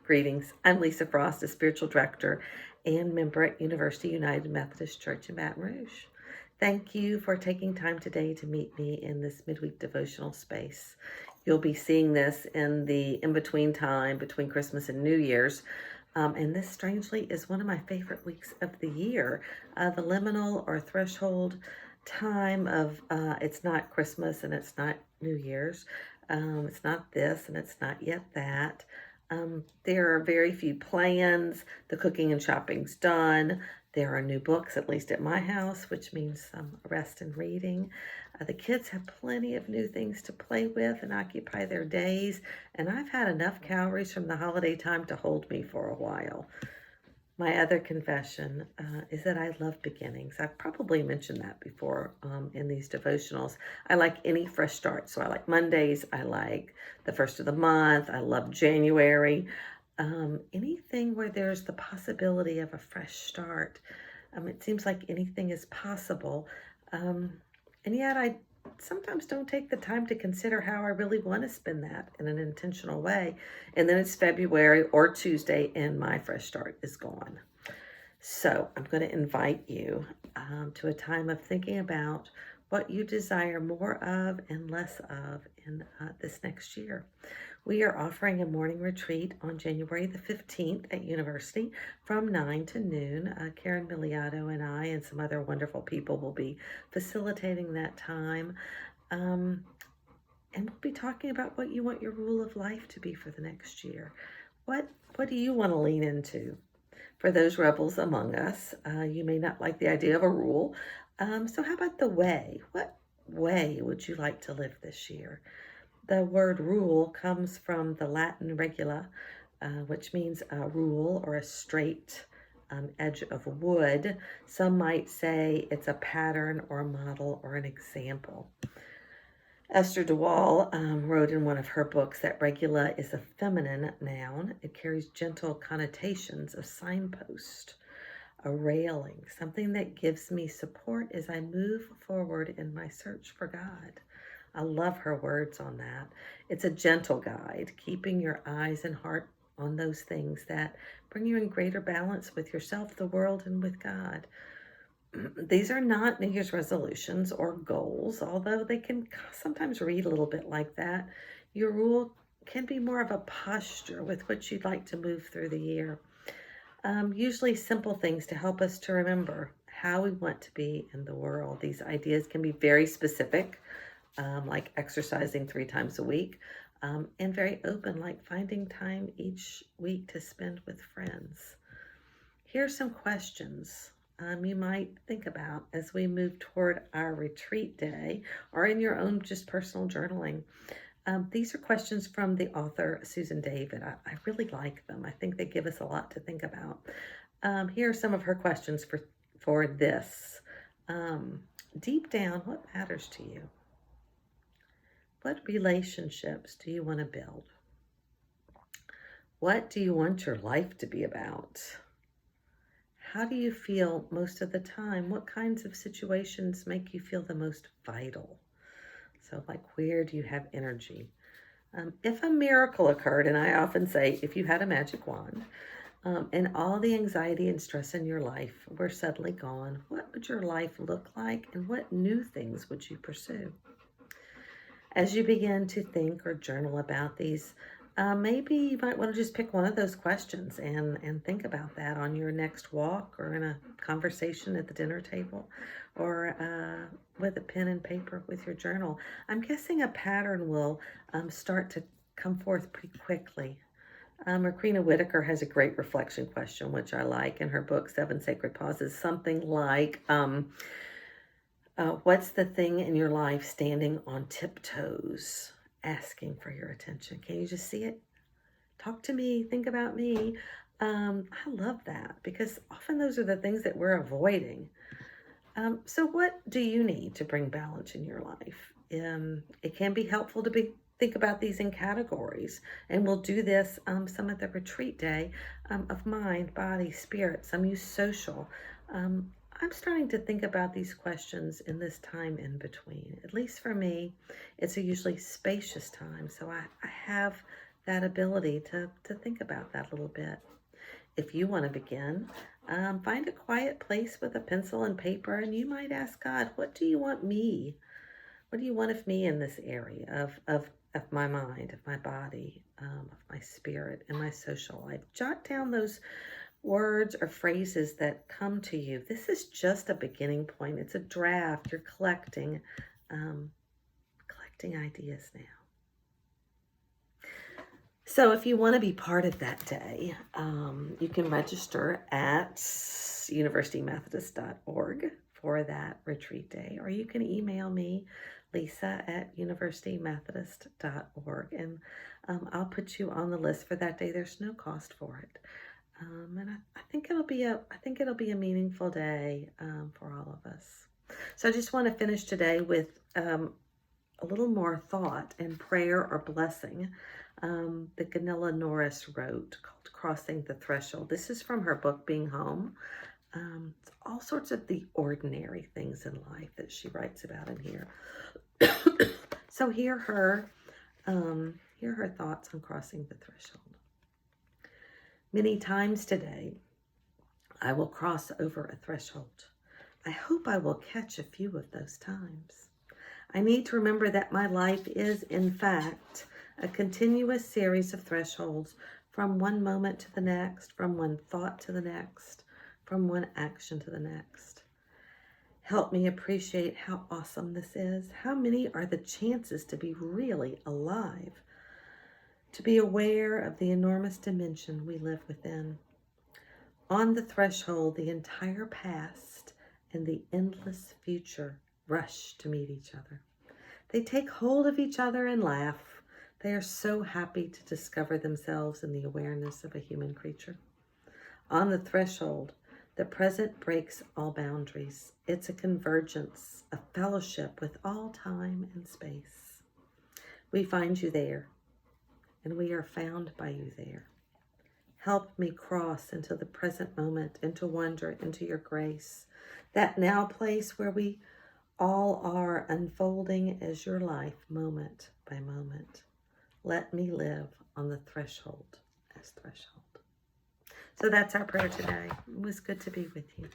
Greetings. I'm Lisa Frost, a spiritual director and member at University United Methodist Church in Baton Rouge. Thank you for taking time today to meet me in this midweek devotional space. You'll be seeing this in the in-between time between Christmas and New Year's. And this, strangely, is one of my favorite weeks of the year. The liminal or threshold time of it's not Christmas and it's not New Year's. It's not this and it's not yet that. There are very few plans. The cooking and shopping's done. There are new books, at least at my house, which means some rest and reading. The kids have plenty of new things to play with and occupy their days, and I've had enough calories from the holiday time to hold me for a while. My other confession is that I love beginnings. I've probably mentioned that before in these devotionals. I like any fresh start. So I like Mondays. I like the first of the month. I love January. Anything where there's the possibility of a fresh start. It seems like anything is possible. And yet I sometimes don't take the time to consider how I really want to spend that in an intentional way. And then it's February or Tuesday and my fresh start is gone. So I'm going to invite you to a time of thinking about what you desire more of and less of in this next year. We are offering a morning retreat on January the 15th at University from 9 to noon. Karen Miliato and I and some other wonderful people will be facilitating that time. And we'll be talking about what you want your rule of life to be for the next year. What do you want to lean into? For those rebels among us, you may not like the idea of a rule. So how about the way? What way would you like to live this year? The word rule comes from the Latin regula, which means a rule or a straight edge of wood. Some might say it's a pattern or a model or an example. Esther DeWall wrote in one of her books that regula is a feminine noun. It carries gentle connotations of signpost, a railing, something that gives me support as I move forward in my search for God. I love her words on that. It's a gentle guide, keeping your eyes and heart on those things that bring you in greater balance with yourself, the world, and with God. These are not New Year's resolutions or goals, although they can sometimes read a little bit like that. Your rule can be more of a posture with which you'd like to move through the year. Usually simple things to help us to remember how we want to be in the world. These ideas can be very specific, like exercising 3 times a week, and very open, like finding time each week to spend with friends. Here's some questions you might think about as we move toward our retreat day or in your own just personal journaling. These are questions from the author, Susan David. I really like them. I think they give us a lot to think about. Here are some of her questions for this. Deep down, what matters to you? What relationships do you want to build? What do you want your life to be about? How do you feel most of the time? What kinds of situations make you feel the most vital? So like, where do you have energy? If a miracle occurred, and I often say, if you had a magic wand, and all the anxiety and stress in your life were suddenly gone, what would your life look like, and what new things would you pursue? As you begin to think or journal about these, maybe you might want to just pick one of those questions and think about that on your next walk or in a conversation at the dinner table or with a pen and paper with your journal. I'm guessing a pattern will start to come forth pretty quickly. Marina Whitaker has a great reflection question, which I like in her book, 7 Sacred Pauses, something like, what's the thing in your life standing on tiptoes, asking for your attention? Can you just see it? Talk to me, think about me. I love that because often those are the things that we're avoiding. So what do you need to bring balance in your life? It can be helpful to think about these in categories, and we'll do this some at the retreat day of mind, body, spirit. Some use social. I'm starting to think about these questions in this time in between. At least for me, it's a usually spacious time, so I have that ability to think about that a little bit. If you want to begin, find a quiet place with a pencil and paper, and you might ask God, what do you want me? What do you want of me in this area of my mind, of my body, of my spirit, and my social life? Jot down those words or phrases that come to you. This is just a beginning point. It's a draft. You're collecting ideas now. So if you want to be part of that day, you can register at universitymethodist.org for that retreat day, or you can email me, lisa@universitymethodist.org, and I'll put you on the list for that day. There's no cost for it. And I think it'll be a meaningful day for all of us. So I just want to finish today with a little more thought and prayer or blessing that Ganilla Norris wrote, called Crossing the Threshold. This is from her book, Being Home. It's all sorts of the ordinary things in life that she writes about in here. So hear her thoughts on crossing the threshold. Many times today, I will cross over a threshold. I hope I will catch a few of those times. I need to remember that my life is, in fact, a continuous series of thresholds, from one moment to the next, from one thought to the next, from one action to the next. Help me appreciate how awesome this is. How many are the chances to be really alive, to be aware of the enormous dimension we live within. On the threshold, the entire past and the endless future rush to meet each other. They take hold of each other and laugh. They are so happy to discover themselves in the awareness of a human creature. On the threshold, the present breaks all boundaries. It's a convergence, a fellowship with all time and space. We find you there, and we are found by you there. Help me cross into the present moment, into wonder, into your grace, that now place where we all are unfolding as your life, moment by moment. Let me live on the threshold as threshold. So that's our prayer today. It was good to be with you.